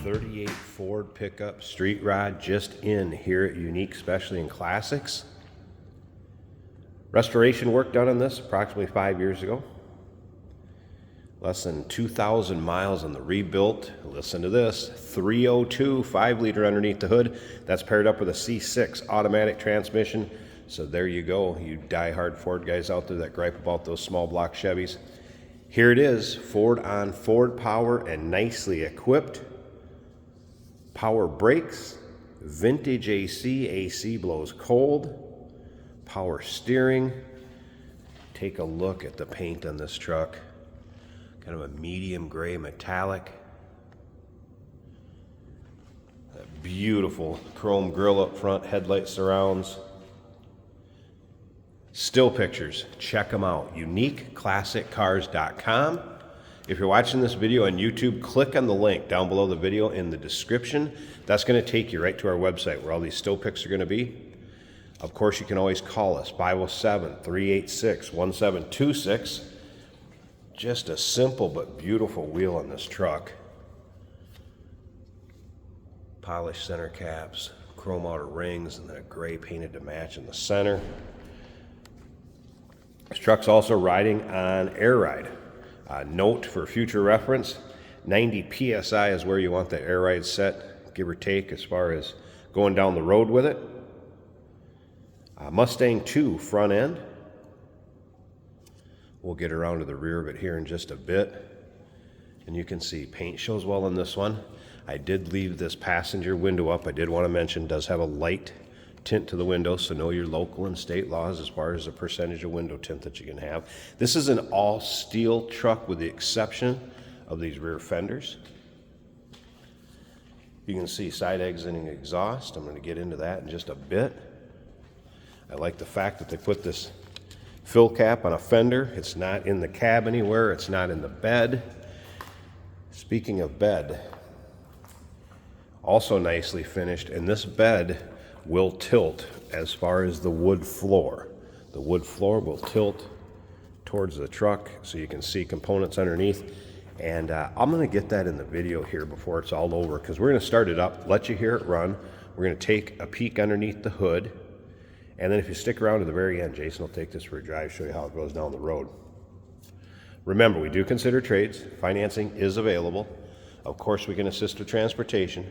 38 Ford pickup street rod just in here at Unique, especially in Classics. Restoration work done on this approximately 5 years ago. Less than 2,000 miles on the rebuilt. Listen to this, 302 5-liter underneath the hood. That's paired up with a C6 automatic transmission. So there you go, you die-hard Ford guys out there that gripe about those small block Chevys. Here it is, Ford on Ford power and nicely equipped. Power brakes, vintage AC, AC blows cold, power steering. Take a look at the paint on this truck. Kind of a medium gray metallic. That beautiful chrome grille up front, headlight surrounds. Still pictures, check them out, uniqueclassiccars.com. If you're watching this video on YouTube, click on the link down below the video in the description. That's going to take you right to our website where all these still pics are going to be. Of course, you can always call us, 507-386-1726. Just a simple but beautiful wheel on this truck. Polished center caps, chrome outer rings, and then a gray painted to match in the center. This truck's also riding on air ride. Note for future reference, 90 PSI is where you want the air ride set, give or take, as far as going down the road with it. Mustang 2 front end. We'll get around to the rear of it here in just a bit. And you can see paint shows well on this one. I did leave this passenger window up. I did want to mention, does have a light tint to the window, so know your local and state laws as far as the percentage of window tint that you can have. This is an all steel truck with the exception of these rear fenders. You can see side exiting exhaust. I'm going to get into that in just a bit. I like the fact that they put this fill cap on a fender. It's not in the cab anywhere. It's not in the bed. Speaking of bed, also nicely finished, and this bed will tilt as far as the wood floor. The wood floor will tilt towards the truck so you can see components underneath. And I'm going to get that in the video here before it's all over, because we're going to start it up, let you hear it run. We're going to take a peek underneath the hood. And then if you stick around to the very end, Jason will take this for a drive, show you how it goes down the road. Remember, we do consider trades. Financing is available. Of course, we can assist with transportation.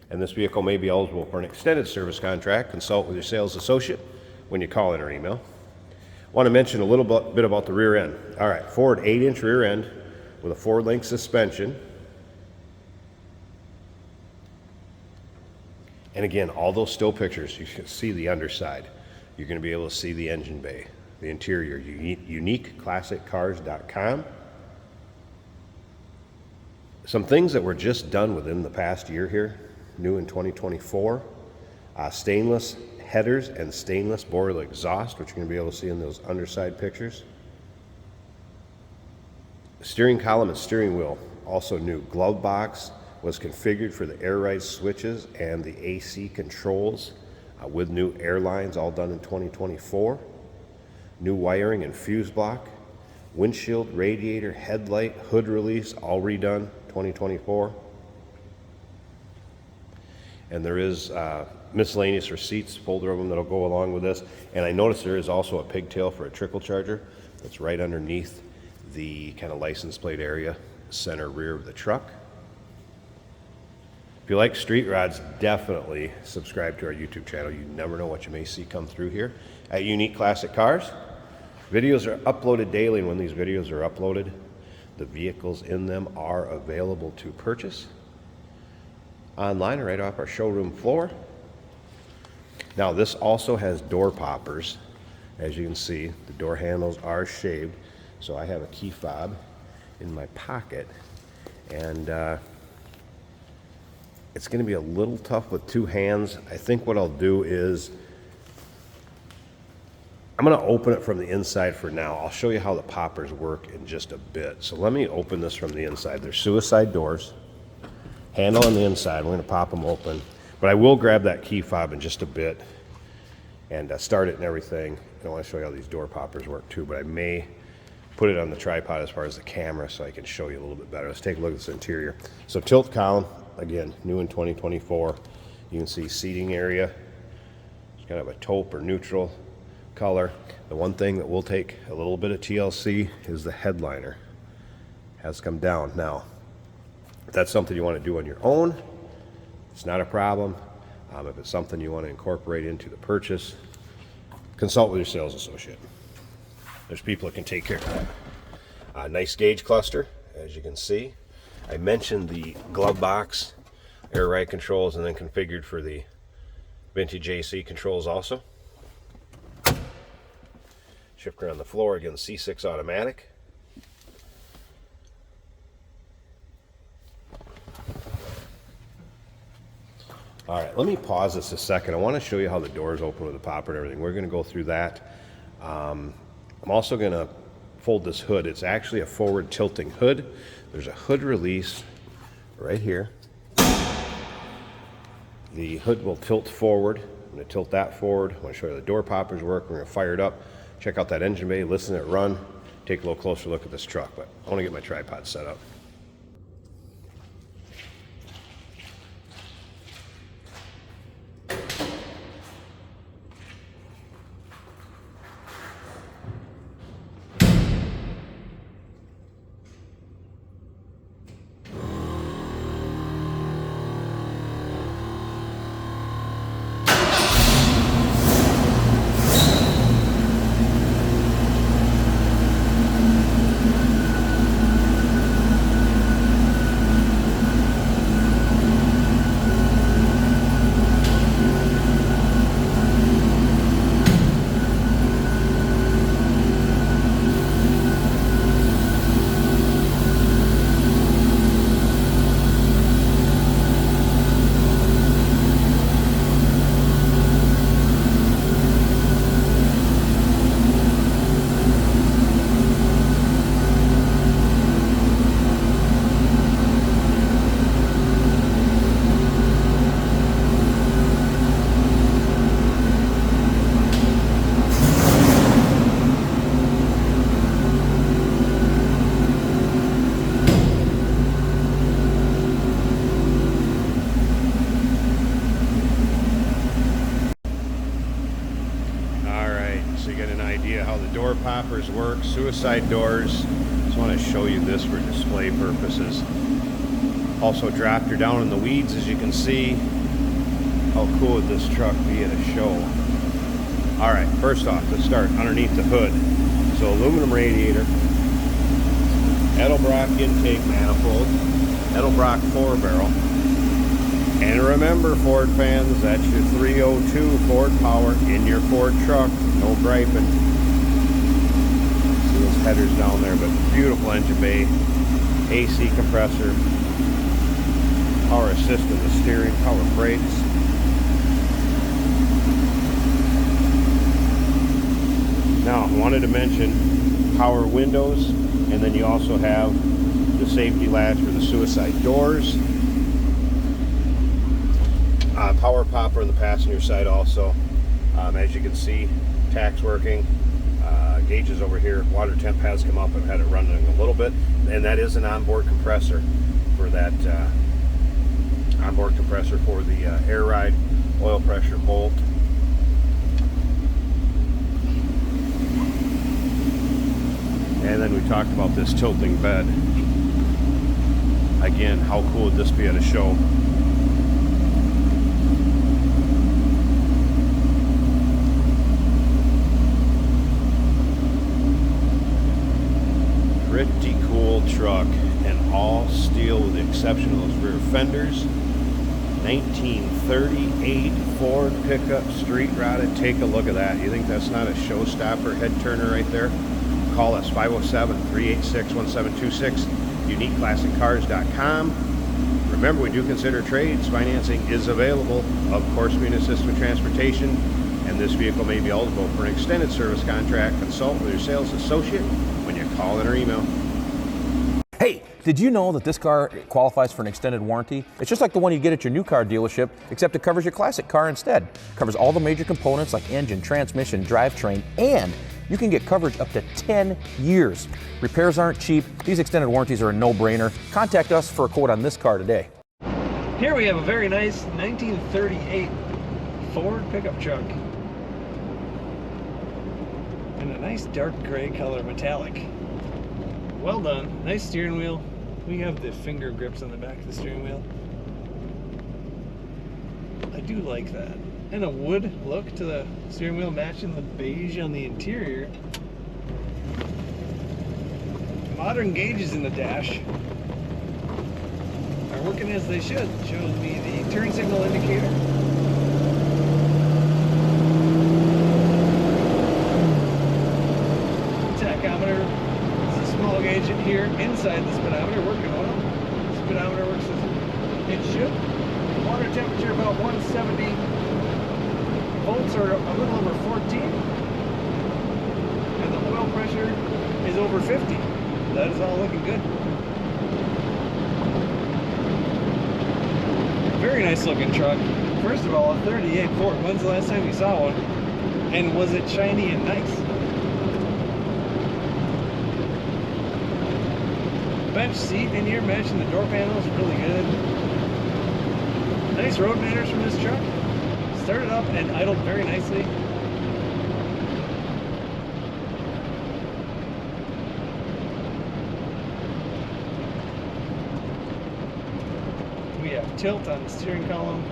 And this vehicle may be eligible for an extended service contract. Consult with your sales associate when you call in or email. I want to mention a little bit about the rear end. All right, Ford 8-inch rear end with a Ford-link suspension. And again, all those still pictures, you can see the underside. You're going to be able to see the engine bay, the interior, uniqueclassiccars.com. Some things that were just done within the past year here, new in 2024, stainless headers and stainless boreal exhaust, which you're going to be able to see in those underside pictures. Steering column and steering wheel, also new. Glove box was configured for the air ride switches and the AC controls with new air lines, all done in 2024. New wiring and fuse block. Windshield, radiator, headlight, hood release, all redone 2024. And there is miscellaneous receipts, folder of them that'll go along with this. And I noticed there is also a pigtail for a trickle charger that's right underneath the kind of license plate area, center rear of the truck. If you like street rods, definitely subscribe to our YouTube channel. You never know what you may see come through here at Unique Classic Cars. Videos are uploaded daily, and when these videos are uploaded, the vehicles in them are available to purchase online or right off our showroom floor. Now, this also has door poppers. As you can see, the door handles are shaved, so I have a key fob in my pocket, and it's going to be a little tough with two hands. I think what I'll do is I'm going to open it from the inside for now. I'll show you how the poppers work in just a bit. So let me open this from the inside. They're suicide doors. Handle on the inside. We're going to pop them open. But I will grab that key fob in just a bit and start it and everything. I want to show you how these door poppers work too, but I may put it on the tripod as far as the camera so I can show you a little bit better. Let's take a look at this interior. So tilt column, Again, new in 2024. You can see seating area. It's kind of a taupe or neutral color. The one thing that will take a little bit of TLC is the headliner. Has come down. Now, if that's something you want to do on your own, it's not a problem. If it's something you want to incorporate into the purchase, consult with your sales associate. There's people that can take care of that. Nice gauge cluster, as you can see. I mentioned the glove box, air ride controls, and then configured for the vintage AC controls also. Shifter on the floor, again, C6 automatic. All right, let me pause this a second. I want to show you how the doors open with the popper and everything. We're going to go through that. I'm also going to fold this hood. It's actually a forward tilting hood. There's a hood release right here. The hood will tilt forward. I'm going to tilt that forward. I want to show you how the door poppers work. We're going to fire it up. Check out that engine bay, listen to it run. Take a little closer look at this truck, but I want to get my tripod set up. How the door poppers work, suicide doors. Just want to show you this for display purposes. Also dropped her down in the weeds, as you can see. How cool would this truck be at a show? All right, first off, to start, underneath the hood. So aluminum radiator, Edelbrock intake manifold, Edelbrock 4-barrel. And remember, Ford fans, that's your 302 Ford power in your Ford truck. No griping. See those headers down there, but beautiful engine bay, AC compressor, power assist in the steering, power brakes. Now, I wanted to mention power windows, and then you also have the safety latch for the suicide doors. Power popper on the passenger side also. As you can see, tach's working. Gauges over here. Water temp has come up. I've had it running a little bit. And that is an onboard compressor for that onboard compressor for the air ride oil pressure bolt. And then we talked about this tilting bed. Again, how cool would this be at a show? Pretty cool truck, and all steel with the exception of those rear fenders. 1938 Ford pickup, street rotted. Take a look at that. You think that's not a showstopper, head turner right there? Call us 507-386-1726, uniqueclassiccars.com. Remember, we do consider trades. Financing is available. Of course, we can assist with transportation, and this vehicle may be eligible for an extended service contract. Consult with your sales associate when you call in or email. Hey, did you know that this car qualifies for an extended warranty? It's just like the one you get at your new car dealership, except it covers your classic car instead. It covers all the major components like engine, transmission, drivetrain, and you can get coverage up to 10 years. Repairs aren't cheap. These extended warranties are a no-brainer. Contact us for a quote on this car today. Here we have a very nice 1938 Ford pickup truck. In a nice dark gray color, metallic. Well done. Nice steering wheel. We have the finger grips on the back of the steering wheel. I do like that. And a wood look to the steering wheel, matching the beige on the interior. Modern gauges in the dash are working as they should. Shows me the turn signal indicator. Tachometer. It's a small gauge in here inside the speedometer, working well. Speedometer works as it should. Water temperature about 170 volts, or a little over 14. And the oil pressure is over 50. That is all looking good. Very nice looking truck. First of all, a 38 Ford. When's the last time you saw one? And was it shiny and nice? Bench seat in here, matching the door panels, really good. Nice road manners from this truck. Started up and idled very nicely. We have tilt on the steering column.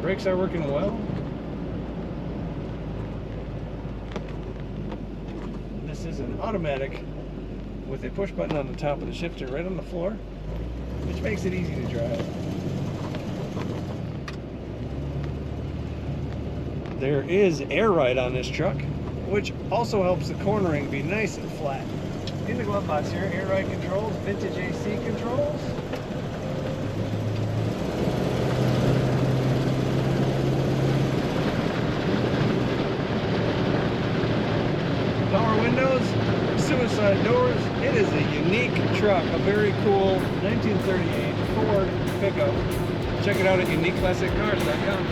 Brakes are working well. This is an automatic with a push button on the top of the shifter right on the floor, which makes it easy to drive. There is air ride on this truck, which also helps the cornering be nice and flat. In the glove box here, air ride controls, vintage AC controls. Power windows, suicide doors. It is a unique truck, a very cool 1938 Ford pickup. Check it out at uniqueclassiccars.com.